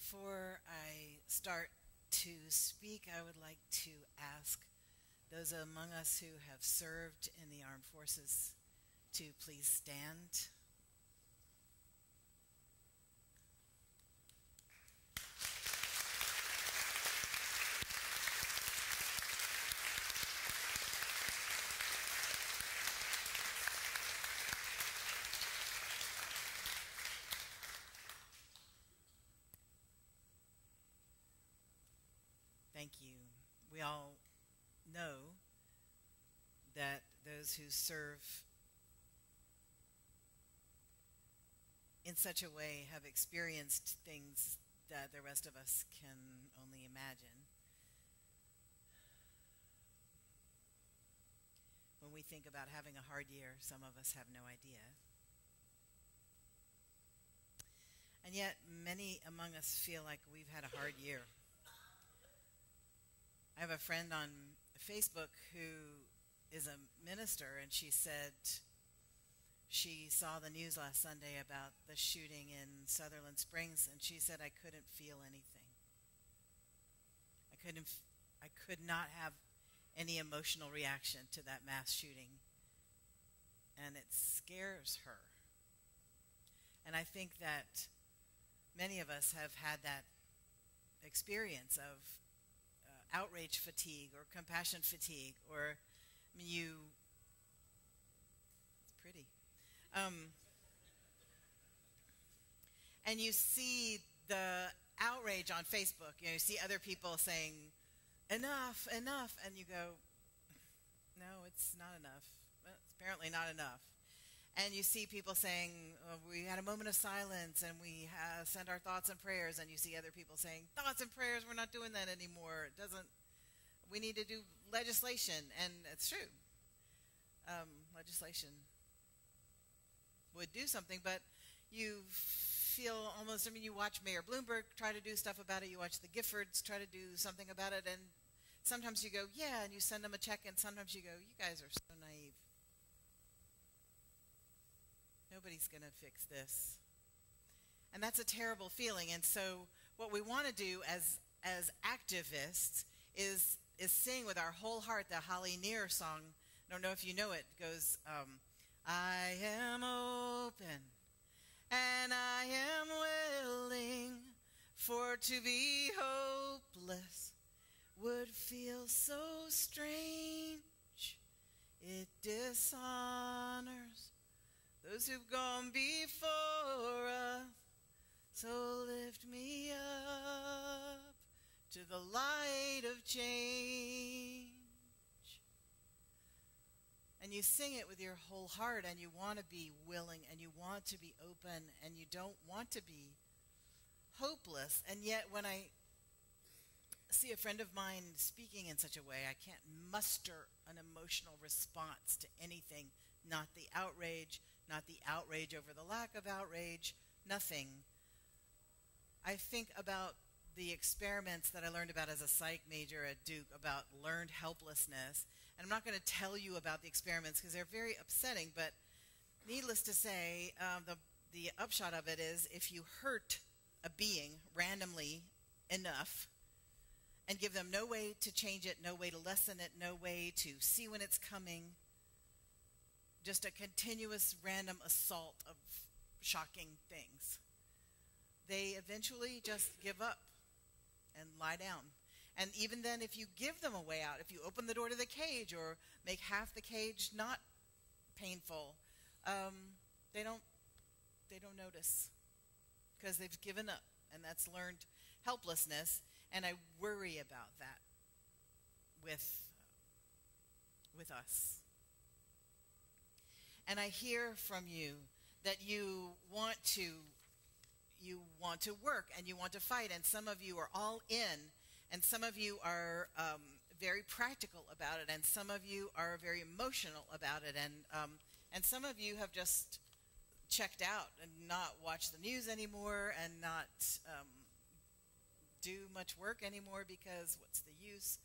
Before I start to speak, I would like to ask those among us who have served in the armed forces to please stand. Thank you. We all know that those who serve in such a way have experienced things that the rest of us can only imagine. When we think about having a hard year, some of us have no idea. And yet, many among us feel like we've had a hard year. I have a friend on Facebook who is a minister, and she said she saw the news last Sunday about the shooting in Sutherland Springs, and she said, I couldn't feel anything. I could not have any emotional reaction to that mass shooting, and it scares her. And I think that many of us have had that experience of outrage fatigue or compassion fatigue, or it's pretty. And you see the outrage on Facebook. You see other people saying, enough, enough, and you go, no, it's not enough. Well, it's apparently not enough. And you see people saying, oh, we had a moment of silence and we send our thoughts and prayers, and you see other people saying, thoughts and prayers, we're not doing that anymore. We need to do legislation, and it's true. Legislation would do something, but you feel almost, you watch Mayor Bloomberg try to do stuff about it, you watch the Giffords try to do something about it, and sometimes you go, yeah, and you send them a check, and sometimes you go, you guys are so naive. Nobody's going to fix this. And that's a terrible feeling. And so what we want to do as activists is sing with our whole heart the Holly Near song. I don't know if you know it. It goes, I am open and I am willing, for to be hopeless would feel so strange. It dishonors those who've gone before us, so lift me up to the light of change. And you sing it with your whole heart, and you want to be willing, and you want to be open, and you don't want to be hopeless. And yet when I see a friend of mine speaking in such a way, I can't muster an emotional response to anything, not the outrage, not the outrage over the lack of outrage, nothing. I think about the experiments that I learned about as a psych major at Duke about learned helplessness. And I'm not going to tell you about the experiments because they're very upsetting, but needless to say, the upshot of it is if you hurt a being randomly enough and give them no way to change it, no way to lessen it, no way to see when it's coming, just a continuous random assault of shocking things, they eventually just give up and lie down. And even then, if you give them a way out, if you open the door to the cage or make half the cage not painful, they don't notice because they've given up, and that's learned helplessness. And I worry about that with us. And I hear from you that you want to work and you want to fight, and some of you are all in, and some of you are very practical about it, and some of you are very emotional about it, and some of you have just checked out and not watched the news anymore and not do much work anymore because what's the use?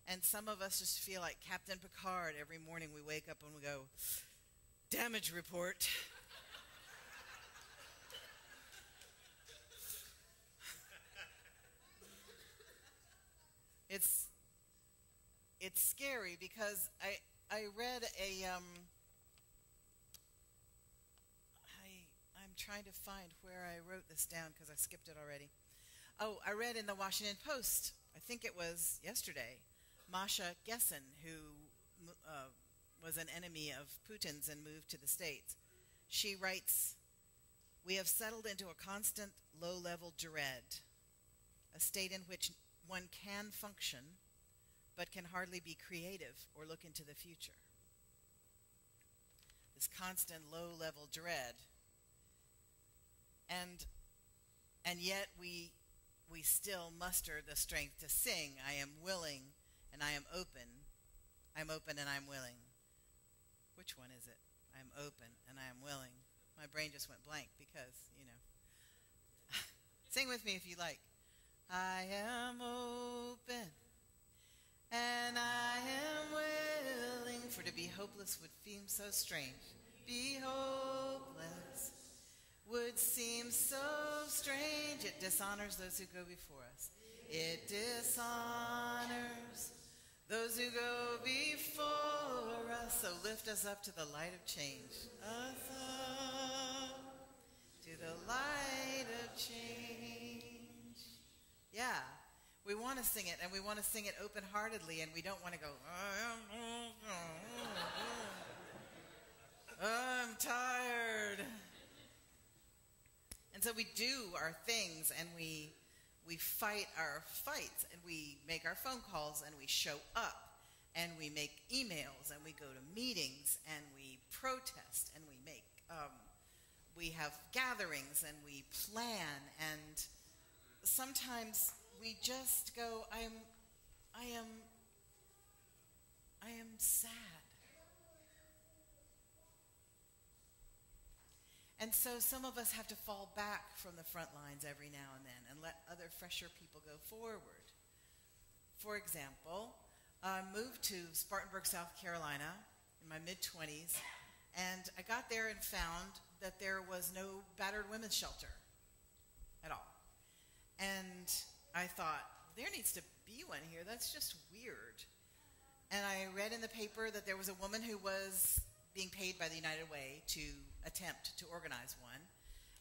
And some of us just feel like Captain Picard every morning. We wake up and we go, damage report. it's scary because I read I'm trying to find where I wrote this down because I skipped it already. Oh, I read in the Washington Post, I think it was yesterday, Masha Gessen, who was an enemy of Putin's and moved to the States. She writes, "We have settled into a constant low-level dread, a state in which one can function, but can hardly be creative or look into the future." This constant low-level dread. And yet we still muster the strength to sing, "I am willing and I am open. I'm open and I'm willing." Which one is it? I'm open and I am willing. My brain just went blank because, Sing with me if you like. I am open and I am willing, for to be hopeless would seem so strange. Be hopeless would seem so strange. It dishonors those who go before us. It dishonors those who go before us. So lift us up to the light of change. Us up to the light of change. Yeah, we want to sing it, and we want to sing it open-heartedly, and we don't want to go, I'm tired. And so we do our things, and we fight our fights, and we make our phone calls, and we show up, and we make emails, and we go to meetings, and we protest, and we have gatherings, and we plan, and sometimes we just go, I am sad. And so some of us have to fall back from the front lines every now and then and let other fresher people go forward. For example, I moved to Spartanburg, South Carolina in my mid-20s, and I got there and found that there was no battered women's shelter at all. And I thought, there needs to be one here. That's just weird. And I read in the paper that there was a woman who was being paid by the United Way to attempt to organize one.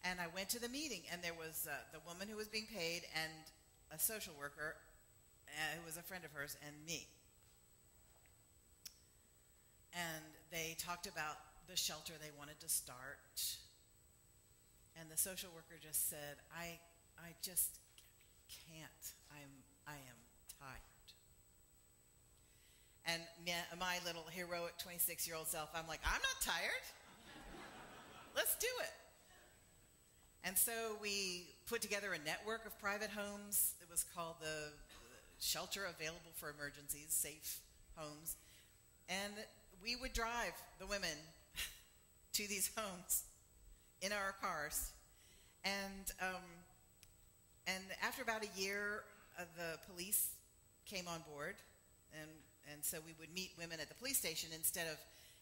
And I went to the meeting, and there was the woman who was being paid and a social worker who was a friend of hers and me. And they talked about the shelter they wanted to start. And the social worker just said, I just can't. I am tired. And my little heroic 26-year-old self, I'm like, I'm not tired. Let's do it. And so we put together a network of private homes. It was called the Shelter Available for Emergencies, Safe Homes. And we would drive the women to these homes in our cars. And after about a year, the police came on board. And so we would meet women at the police station instead of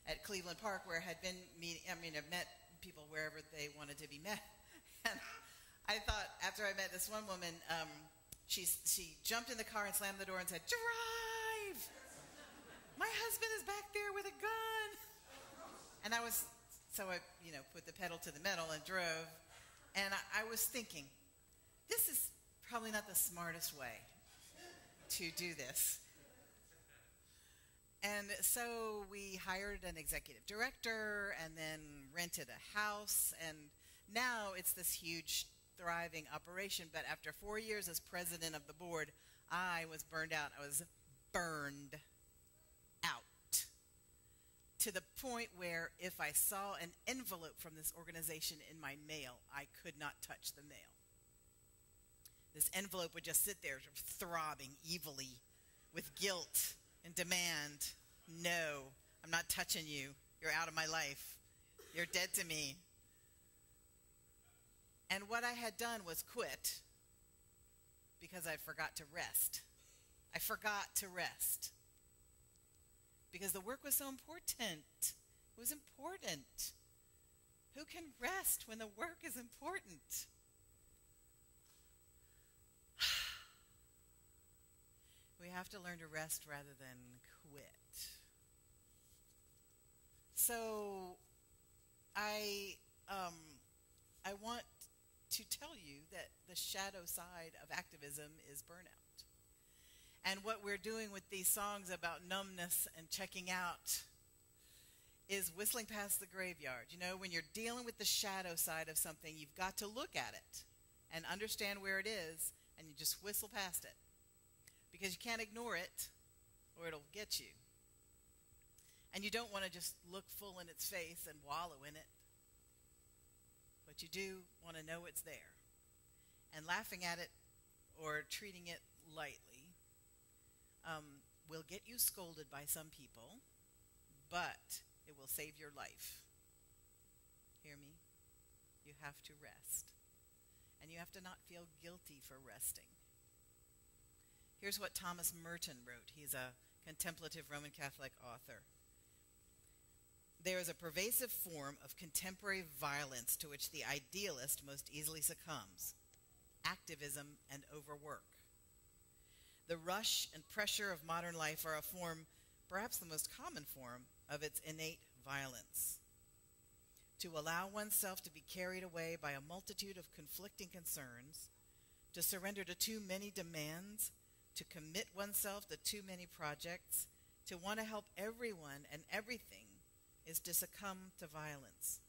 at Cleveland Park, where I had been meeting. I've met people wherever they wanted to be met. And I thought, after I met this one woman, she jumped in the car and slammed the door and said, "Drive! My husband is back there with a gun." And I put the pedal to the metal and drove. And I was thinking, this is probably not the smartest way to do this. And so we hired an executive director and then rented a house. And now it's this huge, thriving operation. But after 4 years as president of the board, I was burned out. I was burned out to the point where if I saw an envelope from this organization in my mail, I could not touch the mail. This envelope would just sit there throbbing evilly with guilt and demand. No, I'm not touching you. You're out of my life. You're dead to me. And what I had done was quit because I forgot to rest. I forgot to rest because the work was so important. It was important. Who can rest when the work is important? We have to learn to rest rather than quit. So I want to tell you that the shadow side of activism is burnout. And what we're doing with these songs about numbness and checking out is whistling past the graveyard. You know, when you're dealing with the shadow side of something, you've got to look at it and understand where it is, and you just whistle past it. Because you can't ignore it, or it'll get you. And you don't want to just look full in its face and wallow in it. But you do want to know it's there. And laughing at it or treating it lightly will get you scolded by some people, but it will save your life. Hear me? You have to rest. And you have to not feel guilty for resting. Here's what Thomas Merton wrote. He's a contemplative Roman Catholic author. There is a pervasive form of contemporary violence to which the idealist most easily succumbs: activism and overwork. The rush and pressure of modern life are a form, perhaps the most common form, of its innate violence. To allow oneself to be carried away by a multitude of conflicting concerns, to surrender to too many demands, to commit oneself to too many projects, to want to help everyone and everything, is to succumb to violence.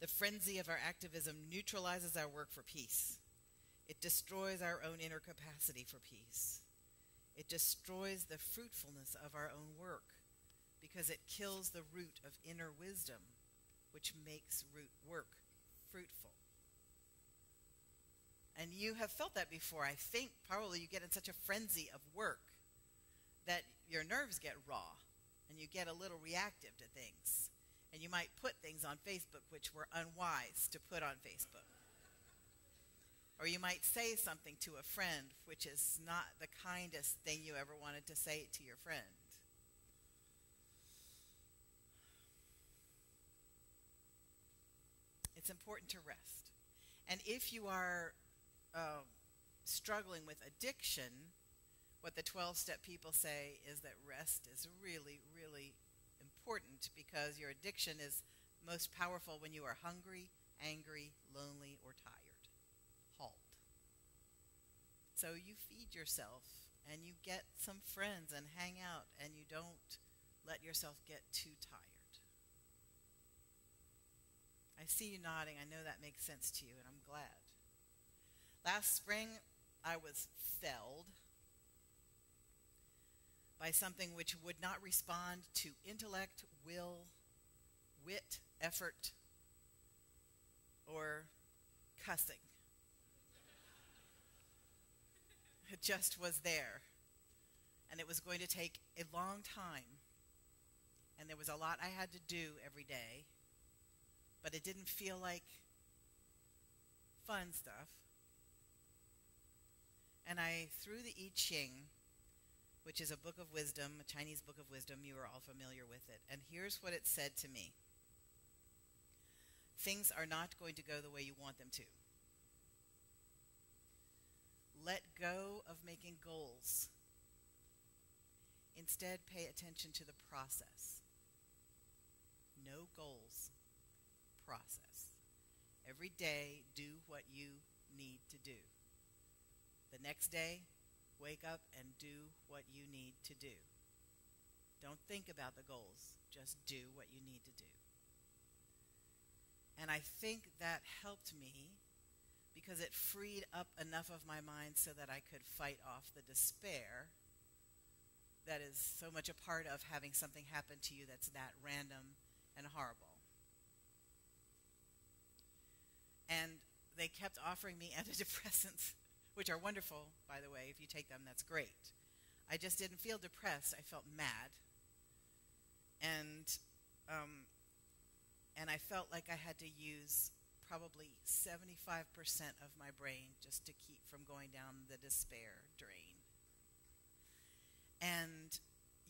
The frenzy of our activism neutralizes our work for peace. It destroys our own inner capacity for peace. It destroys the fruitfulness of our own work because it kills the root of inner wisdom, which makes work fruitful. And you have felt that before. I think probably you get in such a frenzy of work that your nerves get raw and you get a little reactive to things. And you might put things on Facebook which were unwise to put on Facebook. Or you might say something to a friend which is not the kindest thing you ever wanted to say to your friend. It's important to rest. And if you are struggling with addiction, what the 12-step people say is that rest is really, really important, because your addiction is most powerful when you are hungry, angry, lonely, or tired. Halt. So you feed yourself and you get some friends and hang out, and you don't let yourself get too tired. I see you nodding. I know that makes sense to you, and I'm glad. Last spring, I was felled by something which would not respond to intellect, will, wit, effort, or cussing. It just was there. And it was going to take a long time. And there was a lot I had to do every day. But it didn't feel like fun stuff. And I threw the I Ching, which is a book of wisdom, a Chinese book of wisdom. You are all familiar with it. And here's what it said to me. Things are not going to go the way you want them to. Let go of making goals. Instead, pay attention to the process. No goals. Process. Every day, do what you need to do. The next day, wake up and do what you need to do. Don't think about the goals. Just do what you need to do. And I think that helped me because it freed up enough of my mind so that I could fight off the despair that is so much a part of having something happen to you that's that random and horrible. And they kept offering me antidepressants, which are wonderful, by the way. If you take them, that's great. I just didn't feel depressed. I felt mad. And I felt like I had to use probably 75% of my brain just to keep from going down the despair drain. And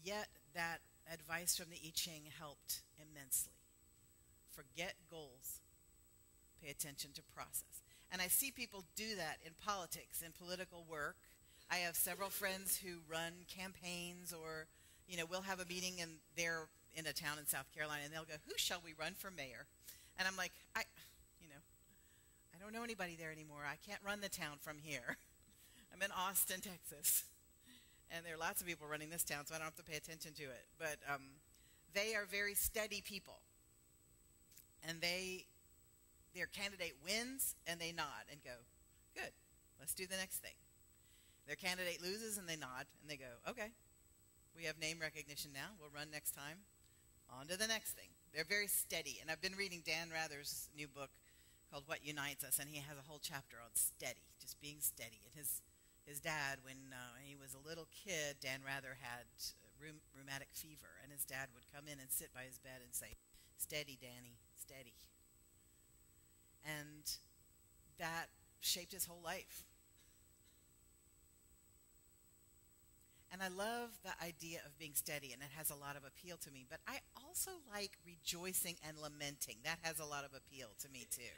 yet that advice from the I Ching helped immensely. Forget goals. Pay attention to process. And I see people do that in politics, in political work. I have several friends who run campaigns, or, we'll have a meeting and they're in a town in South Carolina, and they'll go, "Who shall we run for mayor?" And I'm like, I don't know anybody there anymore. I can't run the town from here. I'm in Austin, Texas. And there are lots of people running this town, so I don't have to pay attention to it. But they are very steady people. And their candidate wins, and they nod and go, "Good, let's do the next thing." Their candidate loses, and they nod, and they go, "Okay, we have name recognition now. We'll run next time. On to the next thing." They're very steady. And I've been reading Dan Rather's new book called What Unites Us, and he has a whole chapter on steady, just being steady. And his dad, when he was a little kid, Dan Rather had rheumatic fever, and his dad would come in and sit by his bed and say, "Steady, Danny, steady." And that shaped his whole life. And I love the idea of being steady, and it has a lot of appeal to me. But I also like rejoicing and lamenting. That has a lot of appeal to me, too.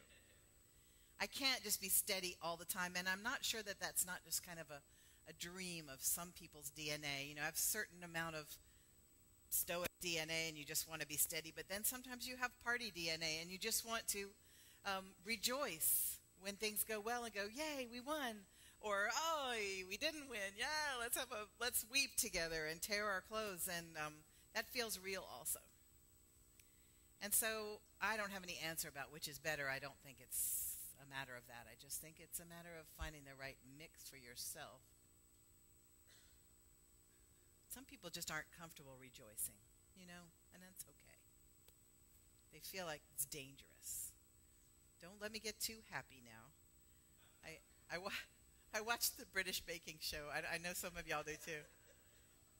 I can't just be steady all the time, and I'm not sure that that's not just kind of a dream of some people's DNA. I have a certain amount of stoic DNA, and you just want to be steady. But then sometimes you have party DNA, and you just want to rejoice when things go well and go, "Yay, we won." Or, "Oh, we didn't win. Yeah, let's weep together and tear our clothes." And that feels real also. And so I don't have any answer about which is better. I don't think it's a matter of that. I just think it's a matter of finding the right mix for yourself. Some people just aren't comfortable rejoicing, and that's okay. They feel like it's dangerous. Don't let me get too happy now. I watched the British baking show. I know some of y'all do too.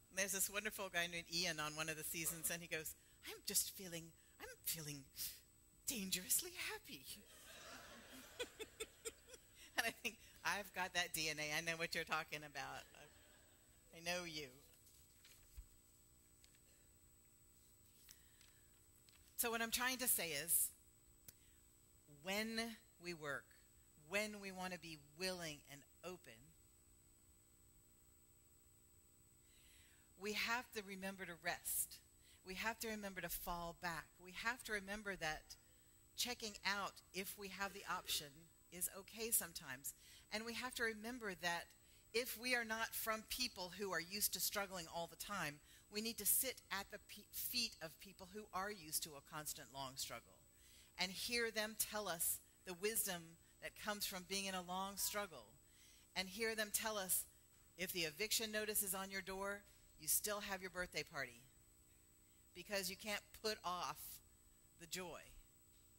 And there's this wonderful guy named Ian on one of the seasons, and he goes, I'm feeling dangerously happy." And I think, I've got that DNA. I know what you're talking about. I know you. So what I'm trying to say is, when we work, when we want to be willing and open, we have to remember to rest. We have to remember to fall back. We have to remember that checking out, if we have the option, is okay sometimes. And we have to remember that if we are not from people who are used to struggling all the time, we need to sit at the feet of people who are used to a constant long struggle and hear them tell us the wisdom that comes from being in a long struggle, and hear them tell us, if the eviction notice is on your door, you still have your birthday party, because you can't put off the joy.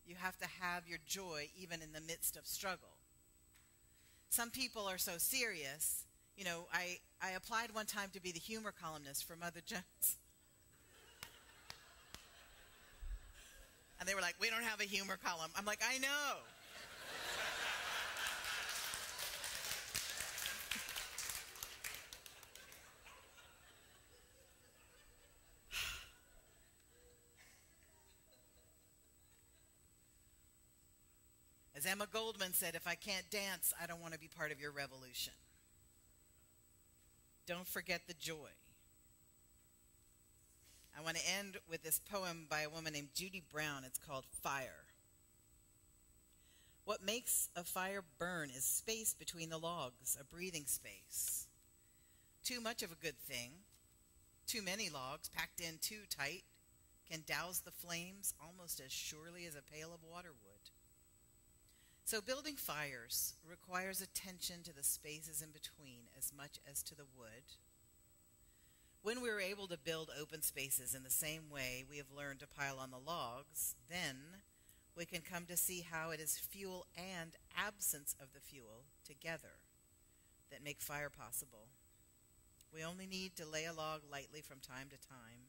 You have to have your joy even in the midst of struggle. Some people are so serious. I applied one time to be the humor columnist for Mother Jones. And they were like, "We don't have a humor column." I'm like, "I know." As Emma Goldman said, "If I can't dance, I don't want to be part of your revolution." Don't forget the joy. I want to end with this poem by a woman named Judy Brown. It's called Fire. What makes a fire burn is space between the logs, a breathing space. Too much of a good thing, too many logs packed in too tight, can douse the flames almost as surely as a pail of water would. So building fires requires attention to the spaces in between as much as to the wood. When we're able to build open spaces in the same way we have learned to pile on the logs, then we can come to see how it is fuel and absence of the fuel together that make fire possible. We only need to lay a log lightly from time to time.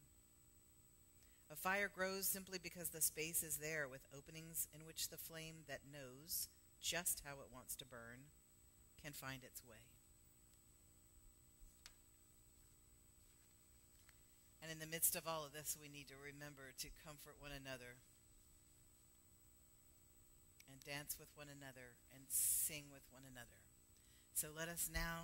A fire grows simply because the space is there, with openings in which the flame that knows just how it wants to burn can find its way. And in the midst of all of this, we need to remember to comfort one another and dance with one another and sing with one another. So let us now